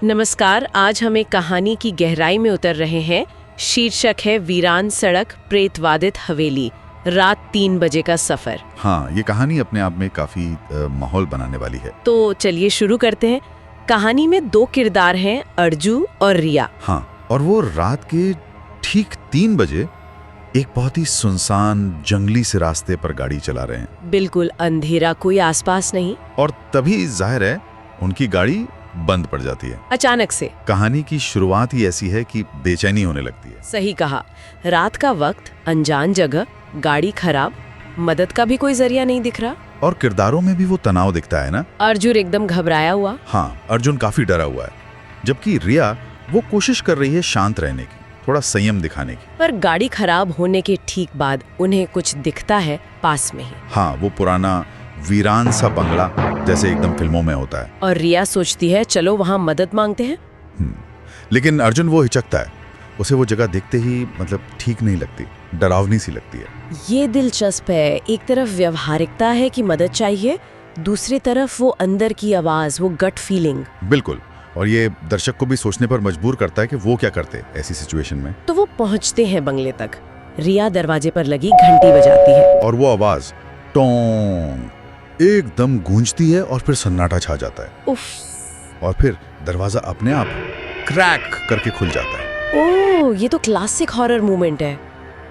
नमस्कार, आज हम एक कहानी की गहराई में उतर रहे हैं। शीर्षक है वीरान सड़क प्रेतवादित हवेली, रात 3 बजे का सफर। हाँ, ये कहानी अपने आप में काफी माहौल बनाने वाली है। तो चलिए शुरू करते हैं। कहानी में 2 किरदार हैं, अर्जू और रिया। हाँ, और वो रात के ठीक 3 बजे एक बहुत ही सुनसान जंगली से रास्ते पर गाड़ी चला रहे हैं। बिल्कुल अंधेरा, कोई आसपास नहीं। और तभी जाहिर है उनकी गाड़ी बंद पड़ जाती है। अचानक से। कहानी की शुरुआत ही ऐसी है कि बेचैनी होने लगती है। सही कहा। रात का वक्त, अनजान जगह, गाड़ी खराब, मदद का भी कोई जरिया नहीं दिख रहा। और किरदारों में भी वो तनाव दिखता है ना। अर्जुन एकदम घबराया हुआ। हाँ, अर्जुन काफी डरा हुआ है, जबकि रिया वो कोशिश कर रही है शांत रहने की, थोड़ा संयम दिखाने की। पर गाड़ी खराब होने के ठीक बाद उन्हें कुछ दिखता है पास में ही। हाँ, वो पुराना वीरान सा बंगला जैसे एकदम फिल्मों में होता है। और रिया सोचती है चलो वहाँ मदद मांगते हैं। लेकिन अर्जुन वो हिचकता है। उसे वो जगह देखते ही ठीक नहीं लगती, डरावनी सी लगती है। ये दिलचस्प है। एक तरफ व्यवहारिकता है कि मदद चाहिए, दूसरी तरफ वो अंदर की आवाज, वो गट फीलिंग। बिल्कुल। और ये दर्शक को भी सोचने पर मजबूर करता है कि वो क्या करते ऐसी सिचुएशन में। तो वो पहुंचते हैं बंगले तक। रिया दरवाजे पर लगी घंटी बजाती है और वो आवाज टोंग एकदम गूंजती है और फिर सन्नाटा छा जाता है। उफ। और फिर दरवाजा अपने आप क्रैक करके खुल जाता है। ओह, ये तो क्लासिक हॉरर मूवमेंट है,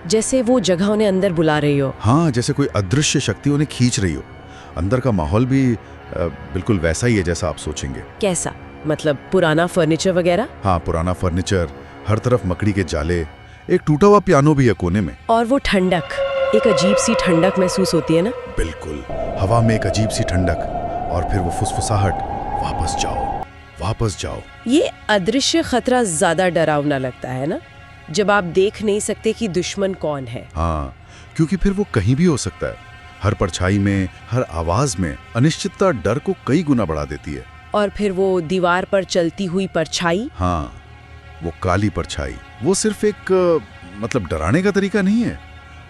जैसे वो जगह उन्हें अंदर बुला रही हो। हाँ, जैसे कोई अदृश्य शक्ति उन्हें खींच रही हो। अंदर का माहौल भी बिल्कुल वैसा ही है जैसा आप सोचेंगे। कैसा? मतलब पुराना फर्नीचर वगैरह? हाँ, पुराना फर्नीचर, हर तरफ मकड़ी के जाले, एक टूटा हुआ पियानो भी है कोने में। और वो ठंडक, एक अजीब सी ठंडक महसूस होती है ना। बिल्कुल, हवा में एक अजीब सी ठंडक, और फिर वो फुसफुसाहट, वापस जाओ, वापस जाओ। ये अदृश्य खतरा ज्यादा डरावना लगता है ना, जब आप देख नहीं सकते कि दुश्मन कौन है। हाँ, क्योंकि फिर वो कहीं भी हो सकता है। हर परछाई में, हर आवाज में अनिश्चितता डर को कई गुना बढ़ा देती है। और फिर वो दीवार पर चलती हुई परछाई। हाँ, वो काली परछाई, वो सिर्फ एक डराने का तरीका नहीं है।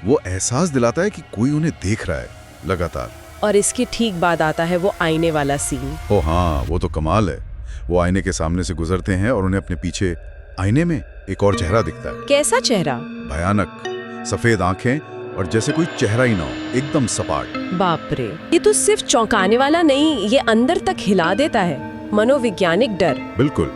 वो एहसास दिलाता है कि कोई उन्हें देख रहा है लगातार। और इसके ठीक बाद आता है वो आईने वाला सीन। ओ हाँ, वो तो कमाल है। वो आईने के सामने से गुजरते हैं और उन्हें अपने पीछे आईने में एक और चेहरा दिखता है। कैसा चेहरा? भयानक, सफेद आंखें और जैसे कोई चेहरा ही ना हो, एकदम सपाट। बाप रे, ये तो सिर्फ चौंकाने वाला नहीं, ये अंदर तक हिला देता है। मनोवैज्ञानिक डर। बिल्कुल,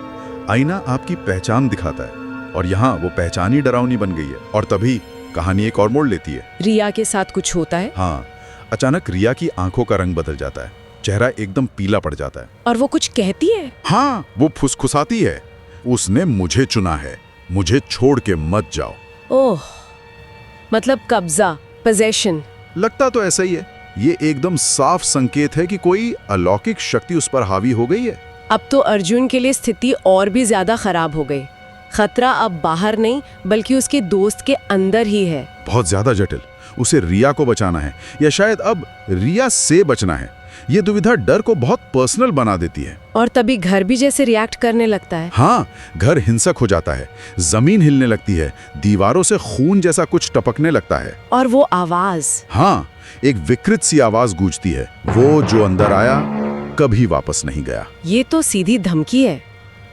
आईना आपकी पहचान दिखाता है, और यहाँ वो पहचान ही डरावनी बन गई है। और तभी कहानी एक और मोड़ लेती है। रिया के साथ कुछ होता है। हाँ, अचानक रिया की आंखों का रंग बदल जाता है, चेहरा एकदम पीला पड़ जाता है। और वो कुछ कहती है। हाँ, वो फुसफुसाती है, उसने मुझे चुना है, मुझे छोड़ के मत जाओ। ओह, मतलब कब्जा, पोजेशन। लगता तो ऐसा ही है। ये एकदम साफ संकेत है कि कोई अलौकिक शक्ति उस पर हावी हो गई है। अब तो अर्जुन के लिए स्थिति और भी ज्यादा खराब हो गई। खतरा अब बाहर नहीं, बल्कि उसके दोस्त के अंदर ही है। बहुत ज्यादा जटिल। उसे रिया को बचाना है, या शायद अब रिया से बचना है। ये दुविधा डर को बहुत पर्सनल बना देती है। और तभी घर भी जैसे रिएक्ट करने लगता है। हाँ, घर हिंसक हो जाता है, जमीन हिलने लगती है, दीवारों से खून जैसा कुछ टपकने लगता है। और वो आवाज। हाँ, एक विकृत सी आवाज गूंजती है, वो जो अंदर आया कभी वापस नहीं गया। ये तो सीधी धमकी है,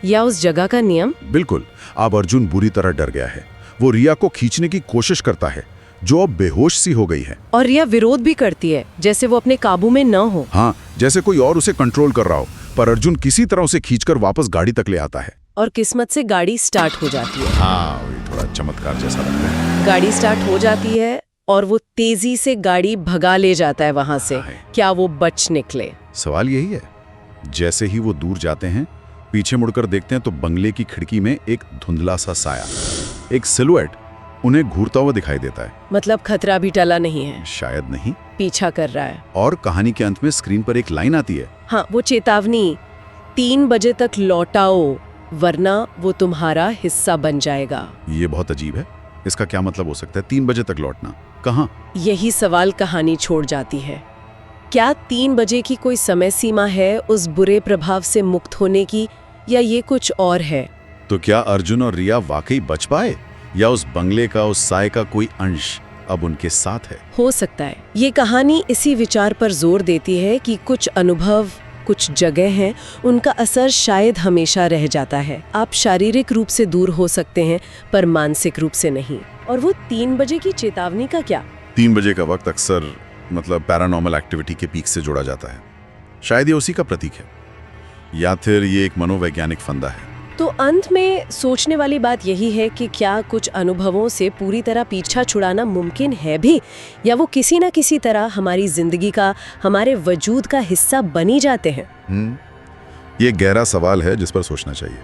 या उस जगह का नियम। बिल्कुल। अब अर्जुन बुरी तरह डर गया है। वो रिया को खींचने की कोशिश करता है, जो अब बेहोश सी हो गई है। और रिया विरोध भी करती है, जैसे वो अपने काबू में न हो। हाँ, जैसे कोई और उसे कंट्रोल कर रहा हो। पर अर्जुन किसी तरह उसे खींचकर वापस गाड़ी तक ले आता है। और किस्मत से गाड़ी स्टार्ट हो जाती है। हाँ, वही थोड़ा चमत्कार जैसा लगता है। गाड़ी स्टार्ट हो जाती है और वो तेजी से गाड़ी भगा ले जाता है वहां से। क्या वो बच निकले? सवाल यही है। जैसे ही वो दूर जाते हैं, पीछे मुड़कर देखते हैं तो बंगले की खिड़की में एक धुंधला सा साया, एक सिलुएट उन्हें घूरता हुआ दिखाई देता है। मतलब खतरा भी टला नहीं है। शायद नहीं, पीछा कर रहा है। और कहानी के अंत में स्क्रीन पर एक लाइन आती है। हाँ, वो चेतावनी, 3 बजे तक लौटाओ वरना वो तुम्हारा हिस्सा बन जाएगा। ये बहुत अजीब है। इसका क्या मतलब हो सकता है? 3 बजे तक लौटना कहाँ? यही सवाल कहानी छोड़ जाती है। क्या 3 बजे की कोई समय सीमा है उस बुरे प्रभाव से मुक्त होने की, या ये कुछ और है? तो क्या अर्जुन और रिया वाकई बच पाए, या उस बंगले का, उस साय का कोई अंश अब उनके साथ है। हो सकता है ये कहानी इसी विचार पर जोर देती है कि कुछ अनुभव, कुछ जगह हैं, उनका असर शायद हमेशा रह जाता है। आप शारीरिक रूप से दूर हो सकते हैं पर मानसिक रूप से नहीं। और वो 3 बजे की चेतावनी का क्या? 3 बजे का वक्त अक्सर पैरानॉर्मल एक्टिविटी के पीक से जोड़ा जाता है। शायद ये उसी का प्रतीक है, या फिर ये एक मनोवैज्ञानिक फंदा है। तो अंत में सोचने वाली बात यही है कि क्या कुछ अनुभवों से पूरी तरह पीछा छुड़ाना मुमकिन है भी, या वो किसी न किसी तरह हमारी जिंदगी का, हमारे वजूद का हिस्सा बनी जाते हैं? ये गहरा सवाल है जिस पर सोचना चाहिए।